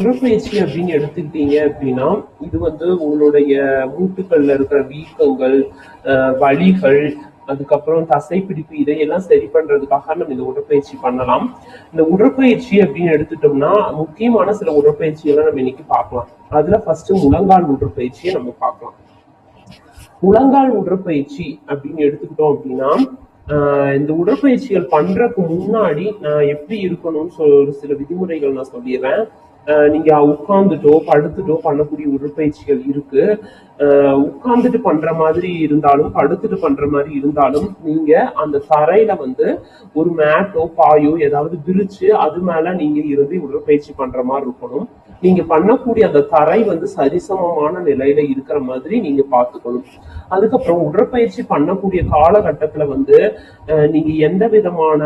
உடற்பயிற்சி அப்படின்னு எடுத்துக்கிட்டீங்க அப்படின்னா இது வந்து உங்களுடைய மூட்டுக்கள்ல இருக்கிற வீக்கங்கள், வலிகள், அதுக்கப்புறம் தசைப்பிடிப்பு இதையெல்லாம் சரி பண்றதுக்காக நம்ம இந்த உடற்பயிற்சி பண்ணலாம். இந்த உடற்பயிற்சி அப்படின்னு எடுத்துட்டோம்னா முக்கியமான சில உடற்பயிற்சியெல்லாம் நம்ம இன்னைக்கு பார்க்கலாம். அதுல ஃபர்ஸ்ட் முழங்கால் உடற்பயிற்சியை நம்ம பார்க்கலாம். முழங்கால் உடற்பயிற்சி அப்படின்னு எடுத்துக்கிட்டோம் அப்படின்னா இந்த உடற்பயிற்சிகள் பண்றதுக்கு முன்னாடி நான் எப்படி இருக்கணும்னு ஒரு சில விதிமுறைகள் நான் சொல்லிடுறேன். நீங்க உட்கார்ந்துட்டோ படுத்துட்டோ பண்ணக்கூடிய உடற்பயிற்சிகள் இருக்கு. உட்கார்ந்துட்டு பண்ற மாதிரி இருந்தாலும் படுத்துட்டு பண்ற மாதிரி இருந்தாலும் நீங்க அந்த தரையில வந்து ஒரு மேட்டோ பாயோ ஏதாவது விரிச்சு அது மேல நீங்க இருந்து உடற்பயிற்சி பண்ற மாதிரி இருக்கணும். நீங்க பண்ணக்கூடிய அந்த தரை வந்து சரிசமமான நிலையில இருக்கிற மாதிரி நீங்க பார்த்துக்கணும். அதுக்கப்புறம் உடற்பயிற்சி பண்ணக்கூடிய காலகட்டத்துல வந்து நீங்க எந்த விதமான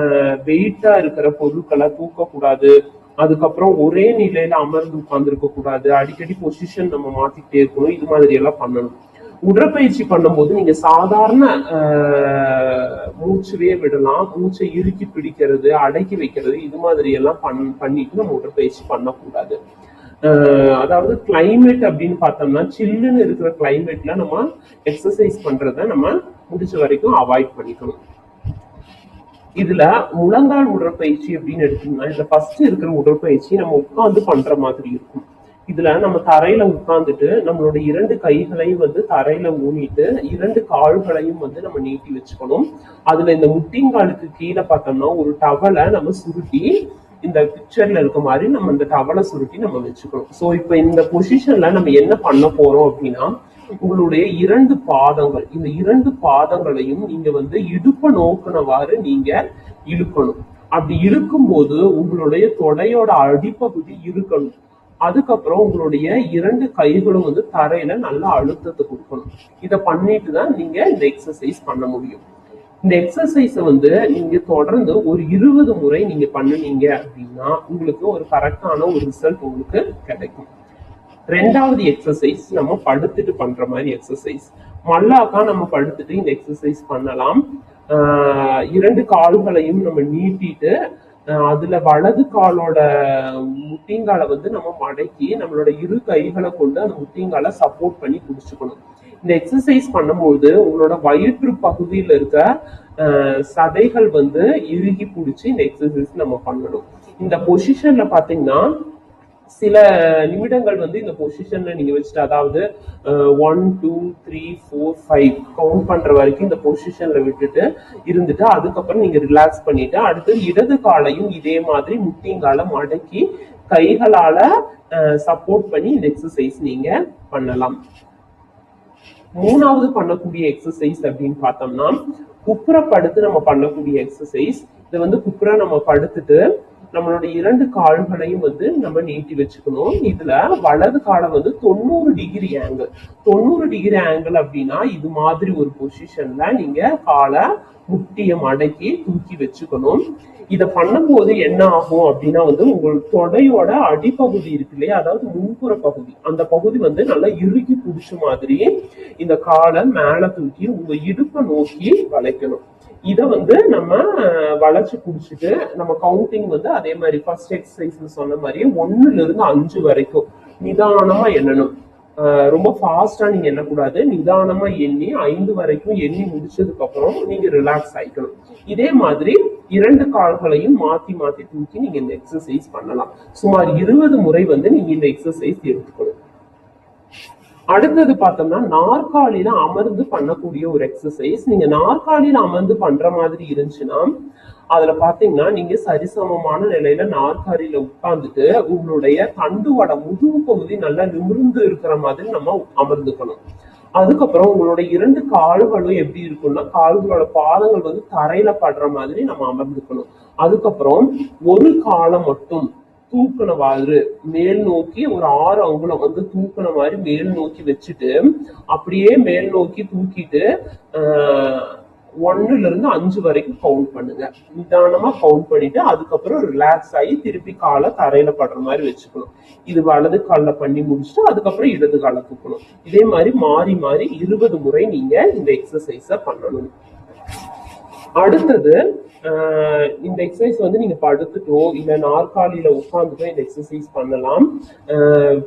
வெயிட்டா இருக்கிற பொருட்களை தூக்கக்கூடாது. அதுக்கப்புறம் ஒரே நிலையில அமர்ந்து உட்கார்ந்து இருக்க கூடாது. அடிக்கடி பொசிஷன் நம்ம மாத்திக்கிட்டே இருக்கணும். இது மாதிரி எல்லாம் பண்ணணும். உடற்பயிற்சி பண்ணும்போது நீங்க சாதாரண மூச்சுவே விடலாம். மூச்சை இறுக்கி பிடிக்கிறது, அடக்கி வைக்கிறது, இது மாதிரி எல்லாம் பண்ணிட்டு நம்ம உடற்பயிற்சி பண்ணக்கூடாது. அதாவது கிளைமேட் அப்படின்னு பார்த்தோம்னா சில்லுன்னு இருக்கிற கிளைமேட்ல நம்ம எக்ஸசைஸ் பண்றத நம்ம முடிச்ச வரைக்கும் அவாய்ட் பண்ணிக்கணும். இதுல முழங்கால் உடற்பயிற்சி அப்படின்னு எடுத்தீங்கன்னா இதுல ஃபர்ஸ்ட் இருக்கிற உடற்பயிற்சி நம்ம உட்கார்ந்து பண்ற மாதிரி இருக்கும். இதுல நம்ம தரையில உட்கார்ந்துட்டு நம்மளோட 2 கைகளையும் வந்து தரையில ஊனிட்டு 2 கால்களையும் வந்து நம்ம நீட்டி வச்சுக்கணும். அதுல இந்த முட்டிங்காலுக்கு கீழே பார்த்தோம்னா ஒரு டவலை நம்ம சுருட்டி இந்த பிக்சர்ல இருக்க மாதிரி நம்ம இந்த டவலை சுருட்டி நம்ம வச்சுக்கணும். ஸோ இப்போ இந்த பொசிஷன்ல நம்ம என்ன பண்ண போறோம் அப்படின்னா உங்களுடைய 2 பாதங்கள், இந்த 2 பாதங்களையும் நீங்க வந்து இடுப்ப நோக்குனவாறு நீங்க இழுக்கணும். அப்படி இழுக்கும் போது உங்களுடைய தொடையோட அடிப்பகுதி இருக்கணும். அதுக்கப்புறம் உங்களுடைய 2 கைகளும் வந்து தரையில நல்லா அழுத்தத்தை கொடுக்கணும். இதை பண்ணிட்டு தான் நீங்க இந்த எக்ஸசைஸ் பண்ண முடியும். இந்த எக்ஸசைஸை வந்து நீங்க தொடர்ந்து ஒரு 20 முறை நீங்க பண்ணுனீங்க அப்படின்னா உங்களுக்கு ஒரு கரெக்டான ஒரு ரிசல்ட் உங்களுக்கு கிடைக்கும். 2வது எக்ஸசைஸ் நம்ம படுத்துட்டு பண்ற மாதிரி எக்ஸசைஸ். மல்லாக்கா நம்ம படுத்துட்டு இந்த எக்ஸசைஸ் பண்ணலாம். 2 கால்களையும் நம்ம நீட்டிட்டு அதுல வலது காலோட முட்டிங்காலை வந்து நம்ம மடக்கி நம்மளோட 2 கைகளை கொண்டு அந்த முட்டிங்காலை சப்போர்ட் பண்ணி பிடிச்சுக்கணும். இந்த எக்ஸசைஸ் பண்ணும்போது உங்களோட வயிற்று பகுதியில இருக்க சதைகள் வந்து இறுகி பிடிச்சி இந்த எக்ஸசைஸ் நம்ம பண்ணணும். இந்த பொசிஷன்ல பாத்தீங்கன்னா சில நிமிடங்கள் வந்து இந்த பொசிஷன்ல நீங்க வச்சுட்டு, அதாவது 1 2 3 4 5 கவுண்ட் பண்ற வரைக்கும் இந்த பொசிஷன்ல விட்டுட்டு இருந்துட்டு அதுக்கப்புறம் நீங்க ரிலாக்ஸ் பண்ணிட்டு அடுத்து இடது காலையும் இதே மாதிரி முட்டிங்கால மடக்கி கைகளால சப்போர்ட் பண்ணி இந்த எக்ஸசைஸ் நீங்க பண்ணலாம். 3வது பண்ணக்கூடிய எக்ஸசைஸ் அப்படின்னு பார்த்தோம்னா குப்புற படுத்து நம்ம பண்ணக்கூடிய எக்ஸசைஸ். இதை வந்து குப்புற நம்ம படுத்துட்டு நம்மளோட 2 கால்களையும் வந்து நம்ம நீட்டி வச்சுக்கணும். இதுல வலது காலை வந்து 90 டிகிரி ஆங்கிள். 90 டிகிரி ஆங்கிள் அப்படின்னா இது மாதிரி ஒரு பொசிஷன்ல நீங்க காலை முட்டியை மடக்கி தூக்கி வச்சுக்கணும். இதை பண்ணும்போது என்ன ஆகும் அப்படின்னா வந்து உங்கள் தொடையோட அடிப்பகுதி இருக்கு இல்லையா, அதாவது முன்புற பகுதி, அந்த பகுதி வந்து நல்லா இறுக்கி பிடிச்ச மாதிரி இந்த காலை மேல தூக்கி உங்க இடுப்பை நோக்கி வளைக்கணும். இதை வந்து நம்ம வளைச்சு குடிச்சிட்டு நம்ம கவுண்டிங் வந்து அதே மாதிரி ஃபர்ஸ்ட் எக்ஸசைஸ் சொன்ன மாதிரி 1ல இருந்து 5 வரைக்கும் நிதானமா எண்ணணும். ரொம்ப ஃபாஸ்டா நீங்க எண்ணக்கூடாது. நிதானமா எண்ணி 5 வரைக்கும் எண்ணி முடிச்சதுக்கு அப்புறம் நீங்க ரிலாக்ஸ் ஆயிக்கணும். இதே மாதிரி 2 கால்களையும் மாத்தி மாத்தி தூக்கி நீங்க இந்த எக்ஸசைஸ் பண்ணலாம். சுமார் 20 முறை வந்து நீங்க இந்த எக்ஸசைஸ் எடுத்துக்கணும். அடுத்தது பார்த்தோம்னா நாற்காலியில அமர்ந்து பண்ணக்கூடிய ஒரு எக்ஸசைஸ். நீங்க நாற்காலியில அமர்ந்து பண்ற மாதிரி இருந்துச்சுன்னா அதுல பாத்தீங்கன்னா நீங்க சரிசமமான நிலையில நாற்காலியில உட்கார்ந்துட்டு உங்களுடைய தண்டுவட முதுகு பகுதி நல்லா நிமிர்ந்து இருக்கிற மாதிரி நம்ம அமர்ந்துக்கணும். அதுக்கப்புறம் உங்களோட 2 கால்களும் எப்படி இருக்கும்னா கால்களோட பாதங்கள் வந்து தரையில படுற மாதிரி நம்ம அமர்ந்துக்கணும். அதுக்கப்புறம் ஒரு காலை மட்டும் தூக்குனவாறு மேல் நோக்கி ஒரு 6 அங்குலம் வந்து தூக்குன மாதிரி மேல் நோக்கி வச்சுட்டு அப்படியே மேல் நோக்கி தூக்கிட்டு 1ல இருந்து 5 வரைக்கும் கவுண்ட் பண்ணுங்க. நிதானமா கவுண்ட் பண்ணிட்டு அதுக்கப்புறம் ரிலாக்ஸ் ஆகி திருப்பி காலை தரையில படுற மாதிரி வச்சுக்கணும். இது வலது காலில் பண்ணி முடிச்சுட்டு அதுக்கப்புறம் இடது காலை தூக்கணும். இதே மாதிரி மாறி மாறி 20 முறை நீங்க இந்த எக்ஸசைஸ பண்ணணும். அடுத்தது இந்த எக்ஸசைஸ் வந்து நீங்க படுத்துட்டோ இல்ல நாற்காலியில உட்காந்துட்டோ இந்த எக்ஸசைஸ் பண்ணலாம்.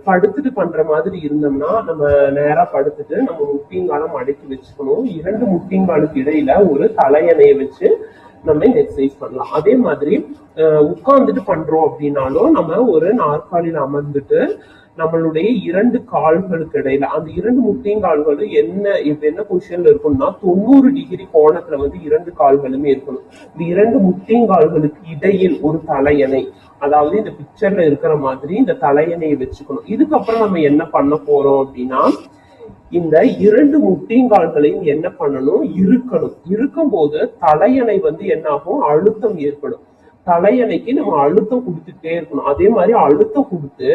படுத்துட்டு பண்ற மாதிரி இருந்தோம்னா நம்ம நேரா படுத்துட்டு நம்ம முட்டிங்காலம் மடக்கி வச்சுக்கணும். 2 முட்டிங்காலுக்கு இடையில ஒரு தலையணையை வச்சு நம்ம இந்த எக்ஸசைஸ் பண்ணலாம். அதே மாதிரி உட்கார்ந்துட்டு பண்றோம் அப்படின்னாலும் நம்ம ஒரு நாற்காலியில அமர்ந்துட்டு நம்மளுடைய 2 கால்களுக்கு இடையில அந்த 2 முட்டிங்கால்களும் என்ன பொசிஷன்ல இருக்கணும்னா 90 டிகிரி கோணத்துல வந்து 2 கால்களுமே இருக்கணும். இந்த 2 முட்டிங்கால்களுக்கு இடையில் ஒரு தலையணை, அதாவது இந்த பிக்சர்ல இருக்கிற மாதிரி இந்த தலையணையை வச்சுக்கணும். இதுக்கப்புறம் நம்ம என்ன பண்ண போறோம் அப்படின்னா இந்த 2 முட்டிங்கால்களையும் என்ன பண்ணணும், இருக்கணும். இருக்கும் போது தலையணை வந்து என்ன ஆகும், அழுத்தம் ஏற்படும். தலையணைக்கு நம்ம அழுத்தம் கொடுத்துட்டே இருக்கணும். அதே மாதிரி அழுத்தம் கொடுத்து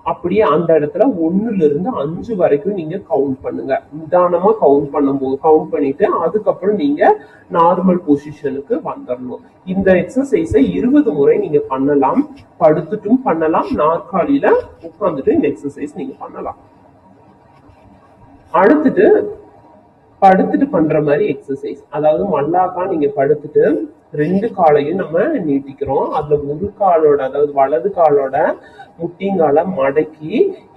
அப்படியே அந்த இடத்துல 1ல இருந்து 5 வரைக்கும் நீங்க கவுண்ட் பண்ணுங்க. நிதானமா கவுண்ட் பண்ணிட்டு அதுக்கப்புறம் நீங்க நார்மல் பொசிஷனுக்கு வந்துடணும். இந்த எக்ஸசைஸை 20 முறை நீங்க பண்ணலாம். படுத்துட்டும் பண்ணலாம், நாற்காலியில உட்கார்ந்துட்டு இந்த எக்ஸசைஸ் நீங்க பண்ணலாம். படுத்துட்டு பண்ற மாதிரி எக்ஸசைஸ், அதாவது மல்லாக்கா நீங்க படுத்துட்டு 2 காலையும் நம்ம நீட்டிக்கிறோம். அதுல ஒரு காலோட, அதாவது வலது காலோட முட்டிங்கால மடக்கி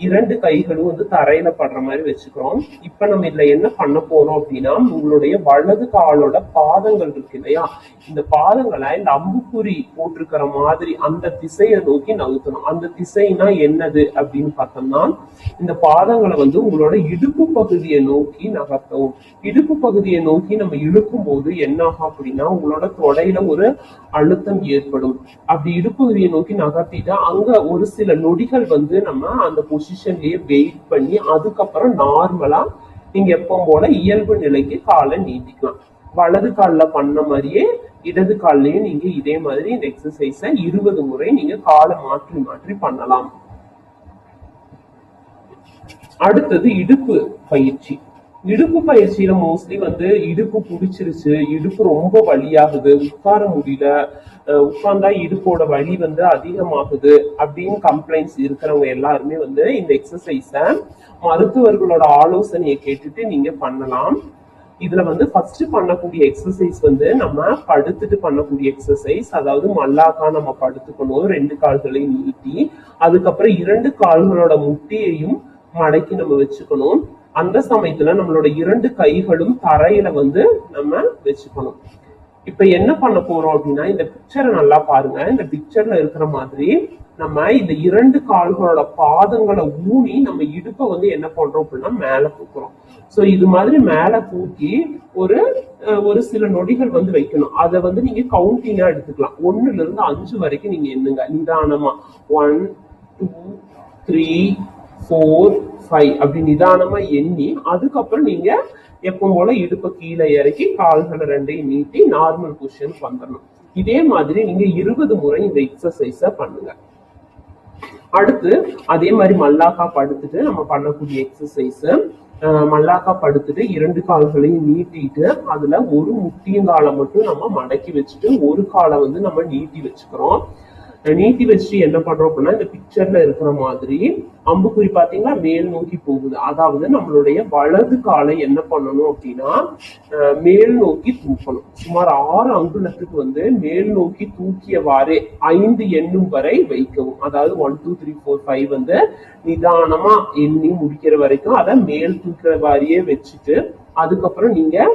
2 கைகளும் வந்து தரையில படுற மாதிரி வச்சுக்கிறோம். இப்ப நம்ம இதுல என்ன பண்ண போறோம் அப்படின்னா உங்களுடைய வலது காலோட பாதங்கள் இருக்கு இல்லையா, இந்த பாதங்களை இந்த அம்புக்குறி போட்டிருக்கிற மாதிரி அந்த திசையை நோக்கி நகர்த்தணும். அந்த திசைனா என்னது அப்படின்னு பார்த்தோம்னா இந்த பாதங்களை வந்து உங்களோட இடுப்பு பகுதியை நோக்கி நகர்த்தவும். இடுப்பு பகுதியை நோக்கி நம்ம இழுக்கும் போது என்ன ஆகும் அப்படின்னா உங்களோட தொடையில ஒரு அழுத்தம் ஏற்படும். அப்படி இடுப்பு பகுதியை நோக்கி நகர்த்திட்டா அங்க ஒரு சில நொடிகள் வந்து நம்ம அந்த பொசிஷன்லயே வெயிட் பண்ணி அதுக்கப்புறம் நார்மலா நீங்க எப்பவும் போல இயல்பு நிலைக்கு காலை நீட்டிக்கலாம். வலது காலில் பண்ண மாதிரியே இடது காலையும் நீங்க இதே மாதிரி இந்த எக்ஸசைஸை 20 முறை நீங்க காலை மாற்றி மாற்றி பண்ணலாம். அடுத்தது இடுப்பு பயிற்சி. இடுப்பு பயிற்சியில மோஸ்ட்லி வந்து இடுப்பு புடிச்சிருச்சு, இடுப்பு ரொம்ப வலியாகுது, உட்கார முடியல, உட்கார்ந்தா இடுப்போட வலி வந்து அதிகமாகுது அப்படின்னு கம்ப்ளைண்ட்ஸ் இருக்கிறவங்க எல்லாருமே வந்து இந்த எக்ஸசைஸ மருத்துவர்களோட ஆலோசனையை கேட்டுட்டு நீங்க பண்ணலாம். இதுல வந்து ஃபர்ஸ்ட் பண்ணக்கூடிய எக்ஸசைஸ் வந்து நம்ம படுத்துட்டு பண்ணக்கூடிய எக்ஸசைஸ். அதாவது மல்லாக்கா நம்ம படுத்துக்கணும், 2 கால்களையும் நீட்டி, அதுக்கப்புறம் 2 கால்களோட முட்டியையும் மடக்கி நம்ம வச்சுக்கணும். அந்த சமயத்துல நம்மளோட 2 கைகளும் தரையில வந்து நம்ம வச்சுக்கணும். இப்ப என்ன பண்ண போறோம் அப்படின்னா இந்த பிக்சரை நல்லா பாருங்க. இந்த பிக்சர்ல இருக்கிற மாதிரி நம்ம இந்த 2 கால்களோட பாதங்களை ஊனி நம்ம இடுப்பை வந்து என்ன பண்றோம் அப்படின்னா மேல தூக்குறோம். சோ இது மாதிரி மேல தூக்கி ஒரு சில நொடிகள் வந்து வைக்கணும். அதை வந்து நீங்க கவுண்டிங்கா எடுத்துக்கலாம். 1ல இருந்து 5 வரைக்கும் நீங்க எண்ணுங்க நிதானமா. 1 2 3 4 5 அப்படி நிதானமா எண்ணி அதுக்கப்புறம் நீங்க எப்பவும் போல இடுப்பை கீழே இறக்கி கால்களை 2ஐயும் நீட்டி நார்மல் பொசிஷனுக்கு வந்துடணும். இதே மாதிரி நீங்க 20 முறை இந்த எக்ஸசைஸ பண்ணுங்க. அடுத்து அதே மாதிரி மல்லாக்கா படுத்துட்டு நம்ம பண்ணக்கூடிய எக்ஸசைஸ். மல்லாக்கா படுத்துட்டு 2 கால்களையும் நீட்டிட்டு அதுல ஒரு முட்டியங்காலை மட்டும் நம்ம மடக்கி வச்சுட்டு ஒரு காலை வந்து நம்ம நீட்டி வச்சுக்கிறோம். நீட்டி வச்சுட்டு என்ன பண்றோம் அப்படின்னா இந்த பிக்சர்ல இருக்கிற மாதிரி அம்புக்குறி பாத்தீங்கன்னா மேல் நோக்கி போகுது. அதாவது நம்மளுடைய வலது காலை என்ன பண்ணணும் அப்படின்னா மேல் நோக்கி தூக்கணும். சுமார் 6 அங்குலத்துக்கு வந்து மேல் நோக்கி தூக்கியவாறே 5 எண்ணும் வரை வைக்கவும். அதாவது 1 2 3 4 5 வந்து நிதானமா எண்ணி முடிக்கிற வரைக்கும் அதை மேல் தூக்கிற வாரியே வச்சுட்டு அதுக்கப்புறம் நீங்க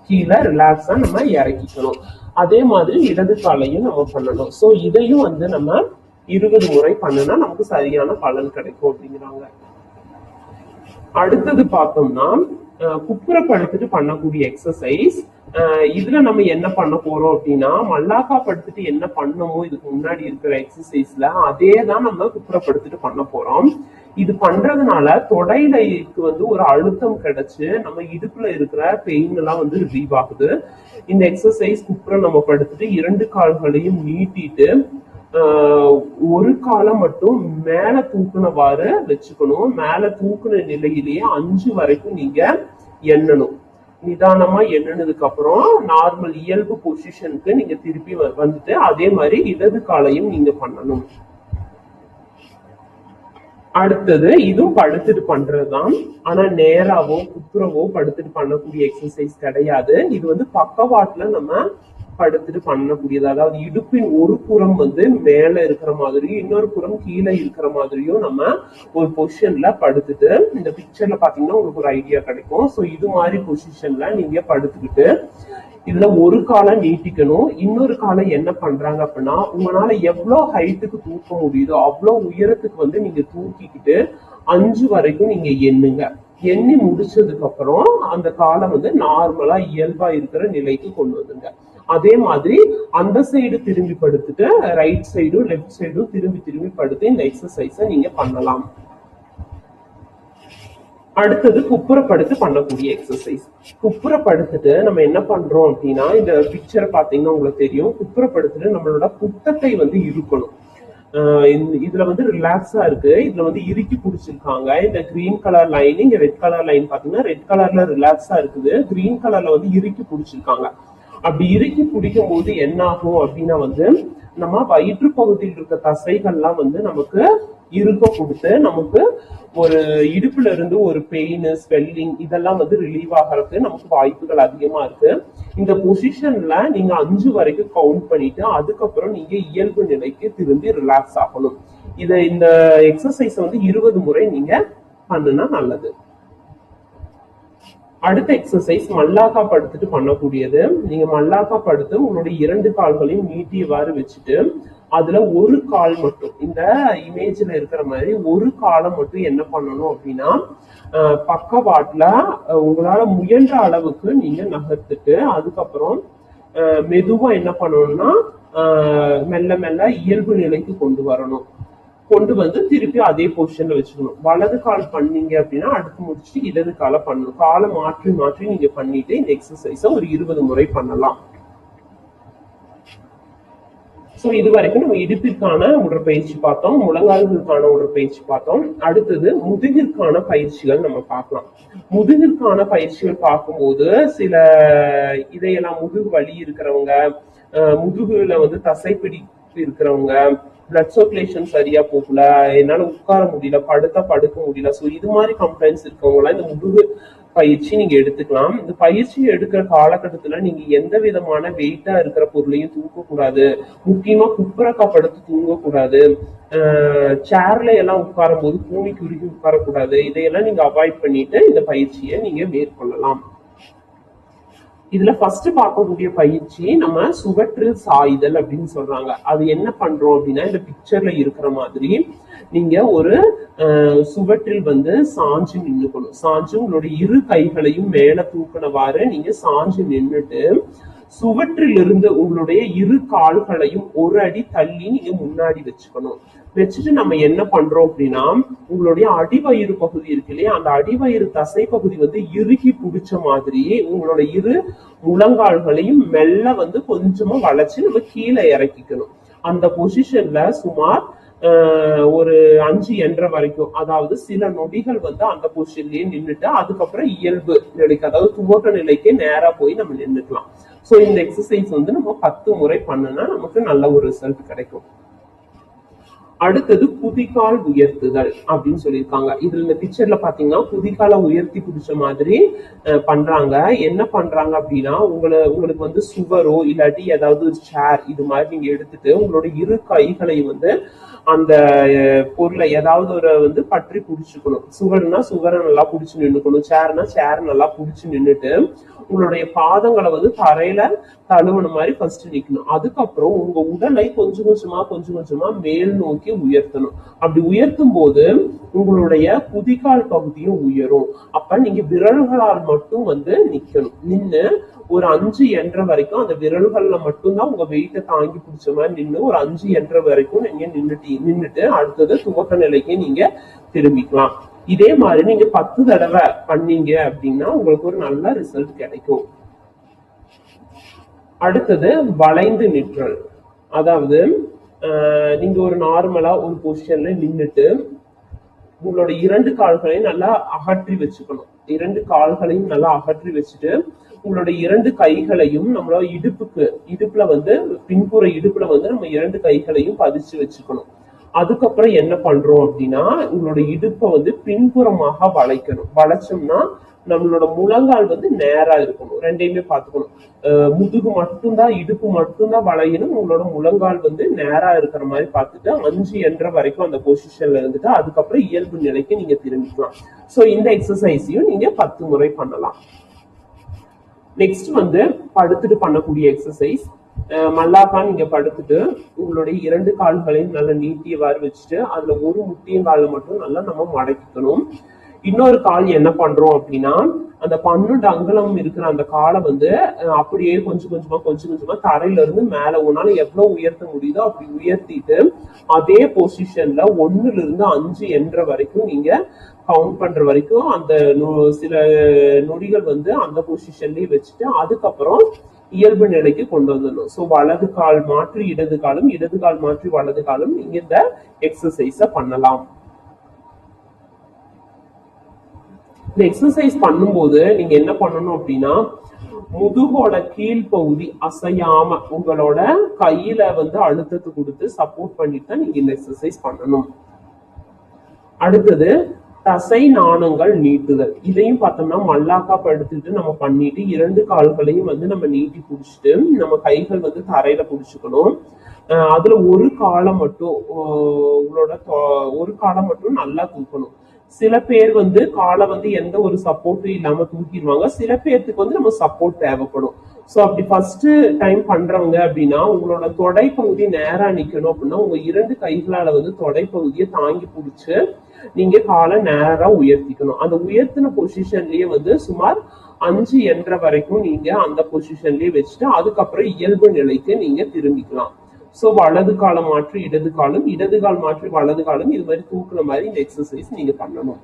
கீழே ரிலாக்ஸா நம்ம இறக்கிக்கணும். அதே மாதிரி இடது காலையும் நம்ம பண்ணணும். சோ இதையும் வந்து நம்ம 20 முறை பண்ணுனா நமக்கு சரியான பலன் கிடைக்கும் அப்படிங்கிறாங்க. அடுத்தது பார்த்தோம்னா குப்புறப்படுத்திட்டு பண்ணக்கூடிய எக்ஸசைஸ். இதுல நம்ம என்ன பண்ண போறோம் அப்படின்னா மல்லாக்கா படுத்துட்டு என்ன பண்ணமோ இதுக்கு முன்னாடி இருக்கிற எக்ஸசைஸ்ல அதே தான் நம்ம குப்புறப்படுத்திட்டு பண்ண போறோம். இது பண்றதுனால தொடையிலைக்கு வந்து ஒரு அழுத்தம் கிடைச்சு நம்ம இடுப்புல இருக்கிற பெயின் எல்லாம் வந்து ரிலீவ் ஆகுது. இந்த எக்ஸசைஸ் குப்புறம் நம்ம படுத்துட்டு 2 கால்களையும் நீட்டிட்டு ஒரு காலை மட்டும் மேல தூக்குனவாறு வச்சுக்கணும். மேல தூக்குன நிலையிலேயே 5 வரைக்கும் நீங்க எண்ணணும். நிதானமா எண்ணினதுக்கு அப்புறம் நார்மல் இயல்பு பொசிஷனுக்கு நீங்க திருப்பி வந்துட்டு அதே மாதிரி இடது காலையும் நீங்க பண்ணணும். அடுத்தது இதுவும் படுத்துட்டு பண்றதுதான். ஆனா நேராவோ குப்புறவோ படுத்துட்டு பண்ணக்கூடிய எக்ஸசைஸ் கிடையாது. இது வந்து பக்கவாட்டுல நம்ம படுத்துட்டு பண்ணக்கூடியது. அதாவது இடுப்பின் ஒரு புறம் வந்து மேல இருக்கிற மாதிரியும் இன்னொரு புறம் கீழே இருக்கிற மாதிரியும் நம்ம ஒரு பொசிஷன்ல படுத்துட்டு, இந்த பிக்சர்ல பாத்தீங்கன்னா உங்களுக்கு ஒரு ஐடியா கிடைக்கும். ஸோ இது மாதிரி பொசிஷன்ல நீங்க படுத்துக்கிட்டு இதுல ஒரு காலை நீட்டிக்கணும். இன்னொரு காலை என்ன பண்றாங்க அப்படின்னா, உங்களால எவ்வளவு ஹைட்டுக்கு தூக்க முடியுதோ அவ்வளவு உயரத்துக்கு வந்து நீங்க தூக்கிக்கிட்டு 5 வரைக்கும் நீங்க எண்ணுங்க. எண்ணி முடிச்சதுக்கு அப்புறம் அந்த காலை வந்து நார்மலா இயல்பா இருக்கிற நிலைக்கு கொண்டு வந்துங்க. அதே மாதிரி அந்த சைடு திரும்பி படுத்துட்டு ரைட் சைடும் லெஃப்ட் சைடும் திரும்பி திரும்பி படுத்து இந்த எக்ஸசைஸை நீங்க பண்ணலாம். அடுத்தது குப்புறப்படுத்து பண்ணக்கூடிய எக்ஸசைஸ். குப்புறப்படுத்திட்டு நம்ம என்ன பண்றோம் அப்படின்னா, இந்த பிக்சரை பாத்தீங்கன்னா உங்களுக்கு தெரியும். குப்புறப்படுத்திட்டு நம்மளோட புட்டத்தை வந்து இருக்கணும். இதுல வந்து ரிலாக்ஸா இருக்கு. இதுல வந்து இறுக்கி பிடிச்சிருக்காங்க. இந்த கிரீன் கலர் லைன், இங்க ரெட் கலர் லைன் பாத்தீங்கன்னா ரெட் கலர்ல ரிலாக்ஸா இருக்குது, கிரீன் கலர்ல வந்து இறுக்கி பிடிச்சிருக்காங்க. அப்படி இறுக்கி பிடிக்கும் போது என்ன ஆகும் அப்படின்னா வந்து நம்ம வயிற்று பகுதியில் இருக்க தசைகள்லாம் வந்து நமக்கு இருக்க கொடுத்து நமக்கு ஒரு இடுப்புல இருந்து ஒரு பெயின் ஸ்வெல்லிங் இதெல்லாம் வந்து ரிலீவ் ஆகிறதுக்கு நமக்கு வாய்ப்புகள் அதிகமா இருக்கு. இந்த பொசிஷன்ல நீங்க 5 வரைக்கும் கவுண்ட் பண்ணிட்டு அதுக்கப்புறம் நீங்க இயல்பு நிலைக்கு திரும்பி ரிலாக்ஸ் ஆகணும். இந்த எக்ஸசைஸ் வந்து 20 முறை நீங்க பண்ணுனா நல்லது. அடுத்த எக்ஸசைஸ் மல்லாக்கா படுத்துட்டு பண்ணக்கூடியது. நீங்க மல்லாக்கா படுத்து உங்களுடைய 2 கால்களையும் நீட்டியவாறு வச்சுட்டு அதுல ஒரு கால் மட்டும் இந்த இமேஜ்ல இருக்கிற மாதிரி ஒரு காலை மட்டும் என்ன பண்ணணும் அப்படின்னா பக்கவாட்டுல உங்களால முயன்ற அளவுக்கு நீங்க நகர்த்துட்டு அதுக்கப்புறம் மெதுவா என்ன பண்ணணும்னா மெல்ல மெல்ல இயல்பு நிலைக்கு கொண்டு வரணும். கொண்டு வந்து திருப்பி அதே பொசிஷன்ல வச்சுக்கணும். வலது கால் பண்ணீங்க அப்படின்னா அடுத்து முடிச்சுட்டு இடது காலை பண்ணணும். காலை மாற்றி மாற்றி நீங்க பண்ணிட்டு இந்த எக்ஸசைஸ ஒரு 20 முறை பண்ணலாம். சோ இது வரைக்கும் நம்ம இடுப்பிற்கான உடற்பயிற்சி பார்த்தோம், முழங்கால்களுக்கான உடற்பயிற்சி பார்த்தோம். அடுத்தது முதுகிற்கான பயிற்சிகள் நம்ம பார்க்கலாம். முதுகிற்கான பயிற்சிகள் பார்க்கும்போது சில இதையெல்லாம் முதுகு வலி இருக்கிறவங்க, முதுகுல வந்து தசைப்பிடிப்பு இருக்கிறவங்க, பிளட் சர்க்குலேஷன் சரியா போகல, என்னால உட்கார முடியல, படுக்க முடியல, ஸோ இது மாதிரி கம்ப்ளைண்ட்ஸ் இருக்கவங்களாம் இந்த முதுகு பயிற்சி நீங்க எடுத்துக்கலாம். இந்த பயிற்சி எடுக்கிற காலகட்டத்துல நீங்க எந்த விதமான வெயிட்டா இருக்கிற பொருளையும் தூக்கக்கூடாது. முக்கியமா குப்புறக்கா படுத்து தூங்கக்கூடாது. சேர்ல எல்லாம் உட்காரும் போது கூனி குறுகி உட்காரக்கூடாது. இதையெல்லாம் நீங்க அவாய்ட் பண்ணிட்டு இந்த பயிற்சியை நீங்க மேற்கொள்ளலாம். இதுல ஃபர்ஸ்ட் பார்க்கக்கூடிய பயிற்சி நம்ம சுவற்றில் சாய்தல் அப்படின்னு சொல்றாங்க. அது என்ன பண்றோம் அப்படின்னா இந்த பிக்சர்ல இருக்கிற மாதிரி நீங்க ஒரு சுவற்றில் வந்து சாஞ்சு நின்னுக்கணும். சாஞ்சு உங்களுடைய 2 கைகளையும் மேல தூக்கினவாறு நீங்க சாஞ்சு நின்றுட்டு சுவற்றில் இருந்து உங்களுடைய 2 கால்களையும் ஒரு அடி தள்ளி நீங்க முன்னாடி வச்சுக்கணும். வச்சுட்டு நம்ம என்ன பண்றோம் அப்படின்னா உங்களுடைய அடிவயிறு பகுதி இருக்கு இல்லையா, அந்த அடிவயிறு தசை பகுதி வந்து இறுகி பிடிச்ச மாதிரி உங்களோட 2 முழங்கால்களையும் மெல்ல வந்து கொஞ்சமா வளைச்சு நம்ம கீழே இறக்கிக்கணும். அந்த பொசிஷன்ல சுமார் ஒரு 5 என்ற வரைக்கும், அதாவது சில நொடிகள் வந்து அந்த பொசிஷன்லயே நின்றுட்டு அதுக்கப்புறம் இயல்பு நிலைக்கு அதாவது துவக்க நிலைக்கு நேரா போய் நம்ம நின்றுக்கலாம். சோ இந்த எக்ஸசைஸ் வந்து நம்ம 10 முறை பண்ணுனா நமக்கு நல்ல ஒரு ரிசல்ட் கிடைக்கும். அடுத்தது குதிகால் உயர்த்துதல் அப்படின்னு சொல்லியிருக்காங்க. இதுல இந்த பிக்சர்ல பாத்தீங்கன்னா குதிகாலை உயர்த்தி பிடிச்ச மாதிரி பண்றாங்க. என்ன பண்றாங்க அப்படின்னா உங்களுக்கு வந்து சுவரோ இல்லாட்டி ஏதாவது ஒரு சேர் இது மாதிரி நீங்க எடுத்துட்டு உங்களோட 2 கைகளை வந்து அந்த பொருளை ஏதாவது ஒரு வந்து பற்றி பிடிச்சுக்கணும். சுவர்னா சுவரை நல்லா பிடிச்சு நின்னுக்கணும், சேர்னா சேர் நல்லா பிடிச்சு நின்றுட்டு உங்களுடைய பாதங்களை வந்து தரையில தழுவன மாதிரி ஃபர்ஸ்ட் நிக்கணும். அதுக்கப்புறம் உங்க உடலை கொஞ்சம் கொஞ்சமா மேல் நோக்கி உயர்த்தணும். அப்படி உயர்த்தும் போது உங்களுடைய குதிகால் பகுதியும் உயரும். அப்ப நீங்க விரல்களால் மட்டும் வந்து நிக்கணும். நின்னு ஒரு 5 என்ற வரைக்கும் அந்த விரல்கள்ல மட்டும்தான் உங்க வெயிட்டை தாங்கி பிடிச்ச மாதிரி நின்று ஒரு 5 என்ற வரைக்கும் நீங்க நின்றுட்டு அடுத்தது துவக்க நிலைக்கு நீங்க திரும்பிக்கலாம். இதே மாதிரி நீங்க 10 தடவை பண்ணீங்க அப்படின்னா உங்களுக்கு ஒரு நல்ல ரிசல்ட் கிடைக்கும். அடுத்தது வளைந்து நிற்றல். அதாவது நீங்க ஒரு நார்மலா ஒரு பொசிஷன்ல நின்றுட்டு உங்களோட 2 கால்களையும் நல்லா அகற்றி வச்சுக்கணும். 2 கால்களையும் நல்லா அகற்றி வச்சுட்டு உங்களோட 2 கைகளையும் நம்மளோட இடுப்புல வந்து பின்புற இடுப்புல வந்து நம்ம 2 கைகளையும் பதிச்சு வச்சுக்கணும். அதுக்கப்புறம் என்ன பண்றோம் அப்படின்னா உங்களோட இடுப்பை வந்து பின்புறமாக வளைக்கணும். வளைச்சோம்னா நம்மளோட முழங்கால் வந்து நேரா இருக்கணும். ரெண்டையுமே பார்த்துக்கணும். முதுகு மட்டும்தான், இடுப்பு மட்டும்தான் வளையணும். உங்களோட முழங்கால் வந்து நேரா இருக்கிற மாதிரி பார்த்துட்டு 5 என்ற வரைக்கும் அந்த பொசிஷன்ல இருந்துட்டு அதுக்கப்புறம் இயல்பு நிலைக்கு நீங்க திரும்பிக்கலாம். சோ இந்த எக்ஸசைஸையும் நீங்க 10 முறை பண்ணலாம். நெக்ஸ்ட் வந்து படுத்துட்டு பண்ணக்கூடிய எக்ஸசைஸ். மல்லாக்கா நீங்க படுத்துட்டு உங்களுடைய 2 கால்களையும் நல்லா நீட்டியவாறு வச்சுட்டு அதுல ஒரு முட்டியும் காலை மட்டும் நல்லா நம்ம மடக்கிக்கணும். இன்னொரு கால் என்ன பண்றோம் அப்படின்னா அந்த 12 அங்குலம் இருக்கிற அந்த காலை வந்து அப்படியே கொஞ்சம் கொஞ்சமா தரையில இருந்து மேல உன்னால எவ்வளவு உயர்த்த முடியுதோ அப்படி உயர்த்திட்டு அதே பொசிஷன்ல 1ல இருந்து 5 என்ற வரைக்கும் நீங்க கவுண்ட் பண்ற வரைக்கும் அந்த சில நொடிகள் வந்து அந்த பொசிஷன்லயே வச்சுட்டு அதுக்கப்புறம் இயல்பு நிலைக்கு கொண்டு வந்துடணும். ஸோ வலது கால் மாற்றி இடது காலம், இடது கால் மாற்றி வலது காலம் நீங்க இந்த எக்ஸசைஸ பண்ணலாம். இந்த எக்ஸசைஸ் பண்ணும்போது நீங்க என்ன பண்ணணும் அப்படின்னா முதுகோட கீழ்பகுதி அசையாம உங்களோட கையில வந்து அழுத்தத்தை கொடுத்து சப்போர்ட் பண்ணிட்டு தான் நீங்க இந்த எக்ஸசைஸ் பண்ணணும். அடுத்தது தசை நாணங்கள் நீட்டுதல். இதையும் பார்த்தோம்னா மல்லாக்கா படுத்துட்டு நம்ம பண்ணிட்டு 2 கால்களையும் வந்து நம்ம நீட்டி பிடிச்சிட்டு நம்ம கைகள் வந்து தரையில பிடிச்சுக்கணும். அதுல ஒரு காலை மட்டும் உங்களோட ஒரு காலை மட்டும் நல்லா தூக்கணும். சில பேர் வந்து காலை வந்து எந்த ஒரு சப்போர்ட்டும் இல்லாம தூக்கிடுவாங்க. சில பேர்த்துக்கு வந்து நம்ம சப்போர்ட் தேவைப்படும். ஸோ அப்படி ஃபர்ஸ்ட் டைம் பண்றவங்க அப்படின்னா உங்களோட தொடைப்பகுதி நேரா நிக்கணும் அப்படின்னா உங்க 2 கைகளால வந்து தொடைப்பகுதியை தாங்கி பிடிச்சு நீங்க காலை நேரா உயர்த்திக்கணும். அந்த உயர்த்தின பொசிஷன்லயே வந்து சுமார் 5 என்ற வரைக்கும் நீங்க அந்த பொசிஷன்லயே வச்சுட்டு அதுக்கப்புறம் இயல்பு நிலைக்கு நீங்க திரும்பிக்கலாம். சோ வலது காலம் மாற்றி இடது காலம், இடது கால் மாற்றி வலது காலம், இது மாதிரி தூக்குற மாதிரி இந்த எக்ஸசைஸ் நீங்க பண்ணணும்.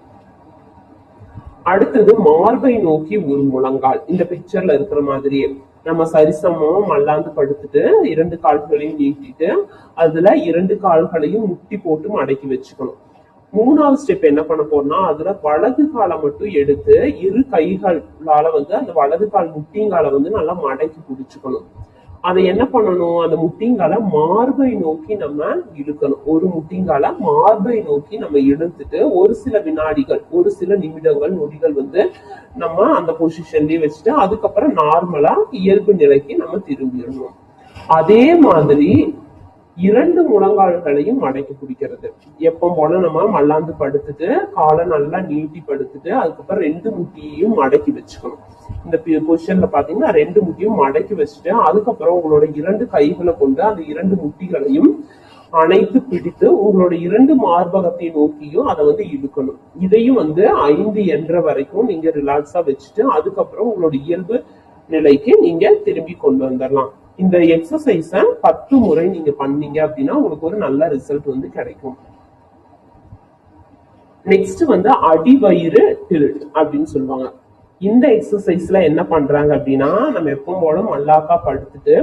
அடுத்தது மார்பை நோக்கி ஒரு முழங்கால். இந்த பிக்சர்ல இருக்கிற மாதிரியே நம்ம சரிசமமா மல்லாந்து படுத்துட்டு 2 கால்களையும் நீட்டிட்டு அதுல 2 கால்களையும் முட்டி போட்டு மடக்கி வச்சுக்கணும். 3வது ஸ்டெப் என்ன பண்ண போறோம்னா அதுல வலது காலை மட்டும் எடுத்து 2 கைகளால வந்து அந்த வலது கால் முட்டிங்கால வந்து நல்லா மடக்கி பிடிச்சுக்கணும். அதை என்ன பண்ணணும், அந்த முட்டிங்கால மார்பை நோக்கி நம்ம இழுக்கணும். ஒரு முட்டிங்கால மார்பை நோக்கி நம்ம இழுத்துட்டு ஒரு சில வினாடிகள், ஒரு சில நிமிடங்கள், நொடிகள் வந்து நம்ம அந்த பொசிஷன்லயே வச்சுட்டு அதுக்கப்புறம் நார்மலா இயல்பு நிலைக்கு நம்ம திரும்பிடணும். அதே மாதிரி 2 முழங்கால்களையும் மடக்கி பிடிக்கிறது. எப்ப போல நம்ம மல்லாந்து படுத்துட்டு காலை நல்லா நீட்டி படுத்துட்டு அதுக்கப்புறம் 2 முட்டியையும் மடக்கி வச்சுக்கணும். இந்த பொசிஷன்ல பாத்தீங்கன்னா 2 முட்டியும் மடக்கி வச்சுட்டு அதுக்கப்புறம் உங்களோட 2 கைகளை கொண்டு அந்த 2 முட்டிகளையும் அணைத்து பிடித்து உங்களோட 2 மார்பகத்தை நோக்கியும் அதை வந்து இழுக்கணும். இதையும் வந்து 5 என்ற வரைக்கும் நீங்க ரிலாக்ஸா வச்சுட்டு அதுக்கப்புறம் உங்களோட இயல்பு நிலைக்கு நீங்க திரும்பி கொண்டு வந்துடலாம். இந்த எக்ஸசைஸ 10 முறை நீங்க பண்ணீங்க அப்படின்னா உங்களுக்கு ஒரு நல்ல ரிசல்ட் வந்து கிடைக்கும். நெக்ஸ்ட் வந்து அடிவயிறு டில்ட் அப்படின்னு சொல்லுவாங்க. இந்த எக்ஸசைஸ்ல என்ன பண்றாங்க அப்படின்னா நம்ம எப்பவும் போல மல்லாக்கா படுத்துட்டு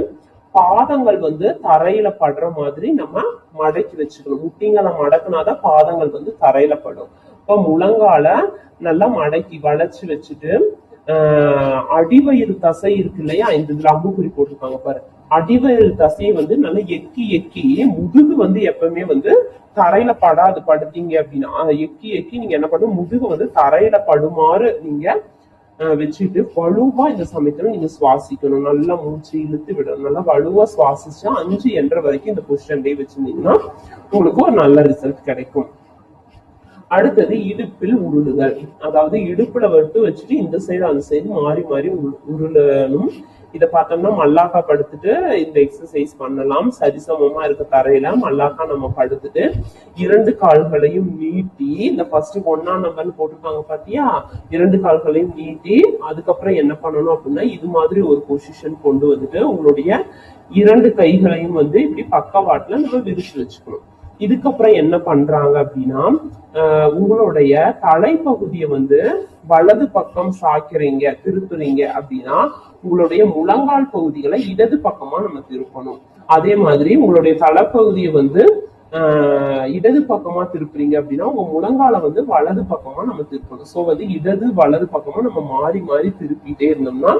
பாதங்கள் வந்து தரையில படுற மாதிரி நம்ம மடக்கி வச்சுக்கணும். முட்டிங்களை மடக்குனாதான் பாதங்கள் வந்து தரையில படும். இப்ப முழங்கால நல்லா மடக்கி வளைச்சு வச்சுட்டு அடிவயிறு தசை இருக்கு இல்லையா, இந்த இதுல அம்புக்குறி போட்டிருக்காங்க பாரு, அடிவயிறு தசையை வந்து நல்லா எக்கி எக்கி முதுகு வந்து எப்பவுமே வந்து தரையில படாது. படுத்தீங்க அப்படின்னா அதை எக்கி எக்கி நீங்க என்ன பண்ணணும், முதுகு வந்து தரையில படுமாறு நீங்க வச்சுட்டு வலுவா இந்த சமயத்துல நீங்க சுவாசிக்கணும். நல்லா மூச்சு இழுத்து விடணும். நல்லா வலுவா சுவாசிச்சு 5 என்ற வரைக்கும் இந்த பொசிஷன்லயே வச்சிருந்தீங்கன்னா உங்களுக்கு ஒரு நல்ல ரிசல்ட் கிடைக்கும். அடுத்தது இடுப்பில் உருளுதல். அதாவது இடுப்புல விட்டு வச்சுட்டு இந்த சைடு அந்த சைடு மாறி மாறி உருளணும். இதை பார்த்தோம்னா மல்லாக்கா படுத்துட்டு இந்த எக்ஸசைஸ் பண்ணலாம். சரிசமமா இருக்க தரையில மல்லாக்கா நம்ம படுத்துட்டு 2 கால்களையும் நீட்டி, இந்த ஃபர்ஸ்ட் 1ஆம் நம்பர்னு போட்டிருக்காங்க பாத்தியா, 2 கால்களையும் நீட்டி அதுக்கப்புறம் என்ன பண்ணணும் அப்படின்னா இது மாதிரி ஒரு பொசிஷன் கொண்டு வந்துட்டு உங்களுடைய 2 கைகளையும் வந்து இப்படி பக்கவாட்டுல நம்ம விரிச்சு வச்சுக்கணும். இதுக்கப்புறம் என்ன பண்றாங்க அப்படின்னா உங்களுடைய தலைப்பகுதியை வந்து வலது பக்கம் சாய்க்கிறீங்க, திருப்புறீங்க அப்படின்னா உங்களுடைய முழங்கால் பகுதிகளை இடது பக்கமா நம்ம திருப்பணும். அதே மாதிரி உங்களுடைய தலைப்பகுதியை வந்து இடது பக்கமா திருப்புறீங்க அப்படின்னா உங்க முழங்கால வந்து வலது பக்கமா நம்ம திருப்பணும். சோ வந்து இடது வலது பக்கமா நம்ம மாறி மாறி திருப்பிட்டே இருந்தோம்னா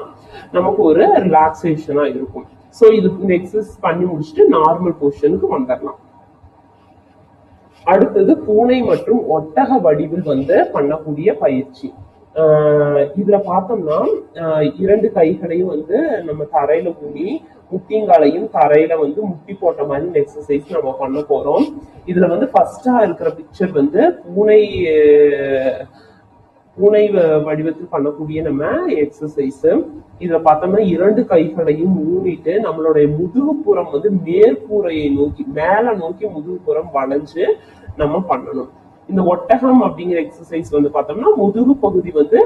நமக்கு ஒரு ரிலாக்ஸேஷனா இருக்கும். சோ இது இந்த எக்ஸசைஸ் பண்ணி முடிச்சுட்டு நார்மல் பொசிஷனுக்கு வந்துடலாம். அடுத்தது பூனை மற்றும் ஒட்டக வடிவில் வந்து பண்ணக்கூடிய பயிற்சி. இதுல பார்த்தோம்னா இரண்டு கைகளையும் வந்து நம்ம தரையில ஊனி முட்டிங்காலையும் தரையில வந்து முட்டி போட்ட மாதிரி எக்ஸசைஸ் நம்ம பண்ண போறோம். இதுல வந்து ஃபர்ஸ்டா இருக்கிற பிக்சர் வந்து பூனை வடிவத்தில் பண்ணக்கூடிய நம்ம எக்ஸசைஸ். இதுல பார்த்தோம்னா இரண்டு கைகளையும் ஊனிட்டு நம்மளுடைய முதுகுப்புறம் வந்து மேற்கூரையை நோக்கி மேல நோக்கி முதுகுப்புறம் வளைஞ்சு நம்ம பண்ணணும். இந்த ஒட்டகம் அப்படிங்கிற எக்ஸசைஸ் வந்து பார்த்தோம்னா முதுகு பகுதி வந்து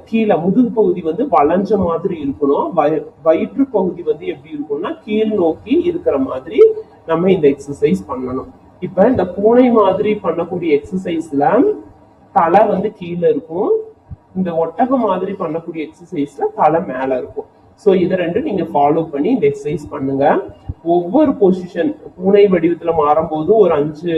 கீழே முதுகு பகுதி வந்து வளைஞ்ச மாதிரி இருக்கணும். வயிற்று பகுதி வந்து எப்படி இருக்கும்னா கீழ் நோக்கி இருக்கிற மாதிரி நம்ம இந்த எக்ஸசைஸ் பண்ணணும். இப்ப இந்த பூனை மாதிரி பண்ணக்கூடிய எக்ஸசைஸ்ல தலை வந்து கீழே இருக்கும். இந்த ஒட்டகம் மாதிரி பண்ணக்கூடிய எக்ஸசைஸ்ல தலை மேல இருக்கும். ஸோ இதை ரெண்டும் நீங்க ஃபாலோ பண்ணி இந்த எக்ஸசைஸ் பண்ணுங்க. ஒவ்வொரு பொசிஷன் பூனை வடிவத்துல மாறும்போது ஒரு 5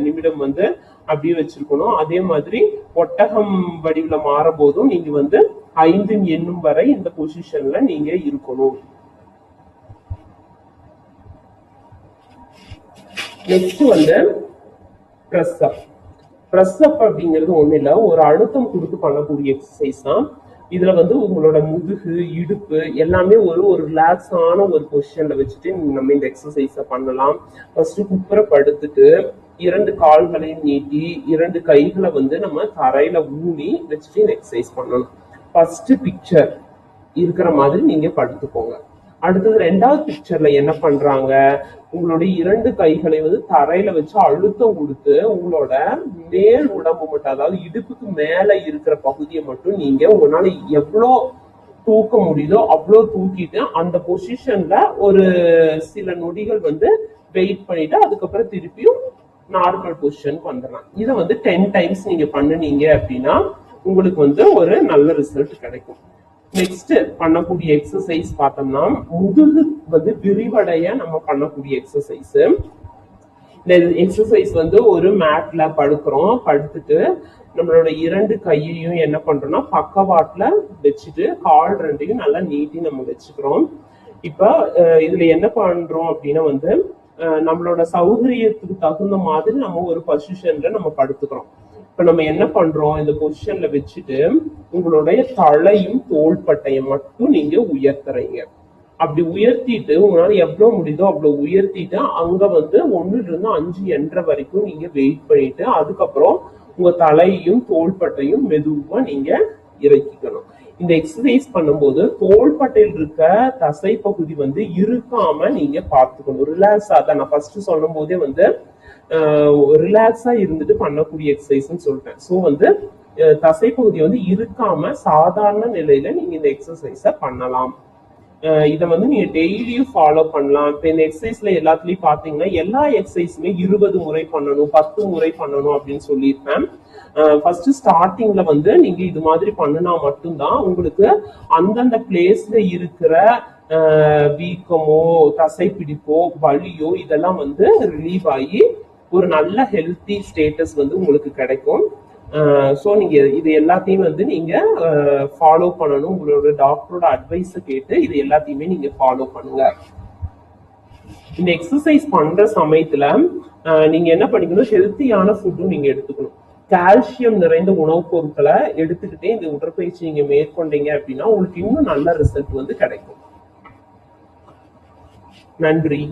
நிமிடம் வந்து அப்படியே வச்சிருக்கணும். அதே மாதிரி ஒட்டகம் வடிவுல மாறும்போதும் நீங்க வந்து 5 எண்ணும் வரை இந்த பொசிஷன்ல நீங்க இருக்கணும். நெக்ஸ்ட் வந்து பிரஸ் அப். பிரஸ் அப் அப்படிங்கிறது ஒண்ணு இல்ல, ஒரு அழுத்தம் கொடுத்து பண்ணக்கூடிய எக்ஸசைஸ் தான். இதுல வந்து உங்களோட முதுகு இடுப்பு எல்லாமே ஒரு ரிலாக்ஸ் ஆன ஒரு பொசிஷன்ல வச்சுட்டு நம்ம இந்த எக்ஸசைஸ பண்ணலாம். ஃபர்ஸ்ட் குப்புற படுத்துட்டு 2 கால்களையும் நீட்டி 2 கைகளை வந்து நம்ம தரையில ஊனி வச்சுட்டு இந்த எக்ஸசைஸ் பண்ணணும். ஃபர்ஸ்ட் பிக்சர் இருக்கிற மாதிரி நீங்க படுத்துக்கோங்க. அடுத்தது 2வது பிக்சர்ல என்ன பண்றாங்க, உங்களுடைய 2 கைகளை வந்து தரையில வச்சு அழுத்தம் கொடுத்து உங்களோட மேல் உடம்பு மட்டும், அதாவது இடுப்புக்கு மேல இருக்கிற பகுதியை மட்டும் நீங்க உங்களால எவ்வளோ தூக்க முடியுதோ அவ்வளோ தூக்கிட்டு அந்த பொசிஷன்ல ஒரு சில நொடிகள் வந்து வெயிட் பண்ணிட்டு அதுக்கப்புறம் திருப்பியும் நார்மல் பொசிஷனுக்கு வந்துடலாம். இதை வந்து 10 டைம்ஸ் நீங்க பண்ணுனீங்க அப்படின்னா உங்களுக்கு வந்து ஒரு நல்ல ரிசல்ட் கிடைக்கும். நெக்ஸ்ட் பண்ணக்கூடிய எக்ஸசைஸ் பார்த்தோம்னா முதுகு வந்து விரிவடைய நம்ம பண்ணக்கூடிய எக்ஸசைஸ். இந்த எக்ஸசைஸ் வந்து ஒரு மேட்ல படுக்கிறோம். படுத்துட்டு நம்மளோட 2 கையையும் என்ன பண்றோம்னா பக்கவாட்டுல வச்சுட்டு கால் 2யும் நல்லா நீட்டி நம்ம வச்சுக்கிறோம். இப்ப இதுல என்ன பண்றோம் அப்படின்னா வந்து நம்மளோட சௌகரியத்துக்கு தகுந்த மாதிரி நம்ம ஒரு பொசிஷன்ல நம்ம படுத்துக்கிறோம். இப்ப நம்ம என்ன பண்றோம், இந்த பொசிஷன்ல வச்சுட்டு உங்களுடைய தலையும் தோள்பட்டையை மட்டும் நீங்க உயர்த்துறீங்க. அப்படி உயர்த்திட்டு உங்களால எவ்வளவு முடியுதோ அவ்வளவு உயர்த்திட்டு அங்க வந்து 1 to 5 என்ற வரைக்கும் நீங்க வெயிட் பண்ணிட்டு அதுக்கப்புறம் உங்க தலையையும் தோள்பட்டையும் மெதுவா நீங்க இறக்கிக்கணும். இந்த எக்ஸசைஸ் பண்ணும்போது தோள்பட்டையில் இருக்க தசை பகுதி வந்து இருக்காம நீங்க பார்த்துக்கணும். ரிலாக்ஸ் ஆதான் நான் ஃபர்ஸ்ட் சொல்லும் போதே வந்து ரிலாக்ஸா இருந்துட்டு பண்ணக்கூடிய எக்ஸசைஸ்ன்னு சொல்லிட்டேன். ஸோ வந்து தசைப்பகுதி வந்து இருக்காம சாதாரண நிலையில நீங்க இந்த எக்ஸசைஸ பண்ணலாம். இதை வந்து நீங்க டெய்லியும் ஃபாலோ பண்ணலாம். இப்ப இந்த எக்ஸசைஸ்ல எல்லாத்துலயும் பாத்தீங்கன்னா எல்லா எக்ஸசைஸுமே 20 முறை பண்ணணும் 10 முறை பண்ணணும் அப்படின்னு சொல்லியிருப்பேன். ஃபர்ஸ்ட் ஸ்டார்டிங்ல வந்து நீங்க இது மாதிரி பண்ணினா மட்டும்தான் உங்களுக்கு அந்தந்த பிளேஸ்ல இருக்கிற வீக்கமோ தசைப்பிடிப்போ வலியோ இதெல்லாம் வந்து ரிலீவ் ஆகி ஒரு நல்ல ஹெல்த்தி ஸ்டேட்டஸ் வந்து உங்களுக்கு கிடைக்கும். ஸோ நீங்க இது எல்லாத்தையும் வந்து நீங்க ஃபாலோ பண்ணணும். உங்களோட டாக்டரோட அட்வைஸை கேட்டு இது எல்லாத்தையுமே நீங்க ஃபாலோ பண்ணுங்க. இந்த எக்ஸசைஸ் பண்ற சமயத்துல நீங்க என்ன பண்ணிக்கணும், ஹெல்த்தியான ஃபுட்டும் நீங்க எடுத்துக்கணும். கால்சியம் நிறைந்த உணவுப் பொருட்களை எடுத்துக்கிட்டே இந்த உடற்பயிற்சி நீங்க மேற்கொண்டீங்க அப்படின்னா உங்களுக்கு இன்னும் நல்ல ரிசல்ட் வந்து கிடைக்கும். நன்றி.